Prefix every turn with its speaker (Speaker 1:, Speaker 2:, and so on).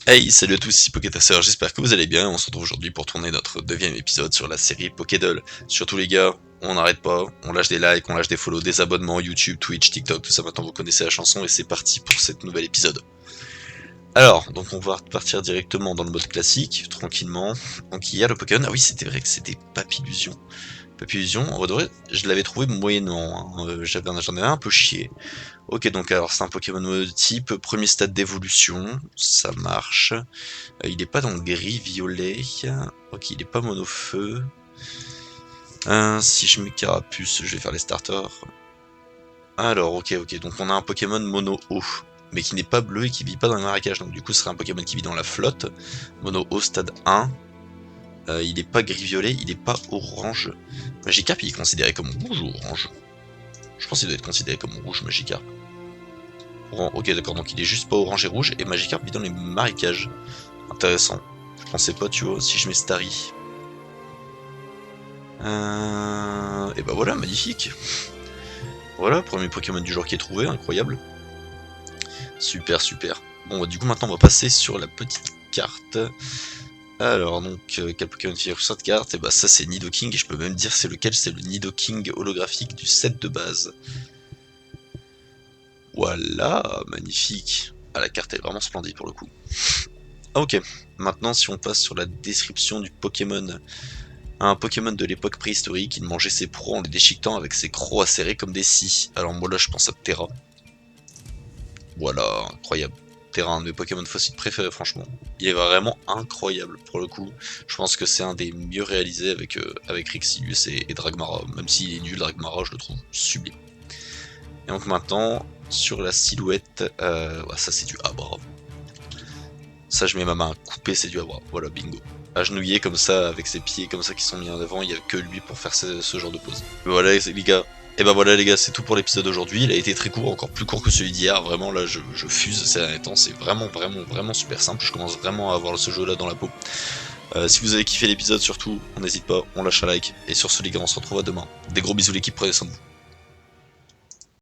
Speaker 1: Hey, salut à tous, ici Pokétasseur, j'espère que vous allez bien. On se retrouve aujourd'hui pour tourner notre deuxième épisode sur la série Pokédoll. Surtout les gars, on n'arrête pas, on lâche des likes, on lâche des follow, des abonnements, YouTube, Twitch, TikTok, tout ça maintenant vous connaissez la chanson et c'est parti pour cet nouvel épisode. Alors, donc on va partir directement dans le mode classique, tranquillement. Donc il y a le Pokémon, ah oui c'était vrai que c'était Papillusion. Papillusion, en vrai de vrai, je l'avais trouvé moyennement, hein. J'en avais un peu chié. Ok, donc alors c'est un Pokémon monotype, premier stade d'évolution, ça marche. Il est pas dans le gris violet. Ok, il est pas monofeu. Si je mets Carapuce, je vais faire les starters. Alors, ok, donc on a un Pokémon mono eau, mais qui n'est pas bleu et qui vit pas dans les marécages. Donc du coup, ce serait un Pokémon qui vit dans la flotte. Mono eau stade 1. Il est pas gris violet, il est pas orange. Magikarp, il est considéré comme rouge ou orange? Je pense qu'il doit être considéré comme rouge, Magikarp. Ok, d'accord, donc il est juste pas orange et rouge, et Magikarp vit dans les marécages. Intéressant. Je pensais pas, tu vois, si je mets Starry. Et bah voilà, magnifique. Voilà, premier Pokémon du genre qui est trouvé, incroyable. Super, super. Bon, bah, du coup, maintenant, on va passer sur la petite carte. Alors, donc, quel Pokémon figure sur cette carte? Et bah, ça, c'est Nidoking, et je peux même dire c'est lequel, c'est le Nidoking holographique du set de base. Voilà, magnifique. Ah, la carte est vraiment splendide pour le coup. Ah, ok, maintenant, si on passe sur la description du Pokémon. Un Pokémon de l'époque préhistorique, il mangeait ses proies en les déchiquetant avec ses crocs acérés comme des scies. Alors moi là je pense à Terra. Voilà, incroyable. Terra, un de mes Pokémon fossiles préférés franchement. Il est vraiment incroyable pour le coup. Je pense que c'est un des mieux réalisés avec Rixilius et Dragmara. Même s'il est nul, Dragmara je le trouve sublime. Et donc maintenant, sur la silhouette, ça c'est du Abra. Ça je mets ma main coupée, c'est du Abra. Voilà, bingo. Agenouillé comme ça, avec ses pieds comme ça qui sont mis en avant, il n'y a que lui pour faire ce genre de pose. Et voilà les gars, et ben voilà les gars, c'est tout pour l'épisode d'aujourd'hui. Il a été très court, encore plus court que celui d'hier. Vraiment là, je fuse ces derniers temps. C'est vraiment super simple. Je commence vraiment à avoir ce jeu là dans la peau. Si vous avez kiffé l'épisode, surtout, on n'hésite pas, on lâche un like. Et sur ce les gars, on se retrouve à demain. Des gros bisous l'équipe, prenez soin de vous.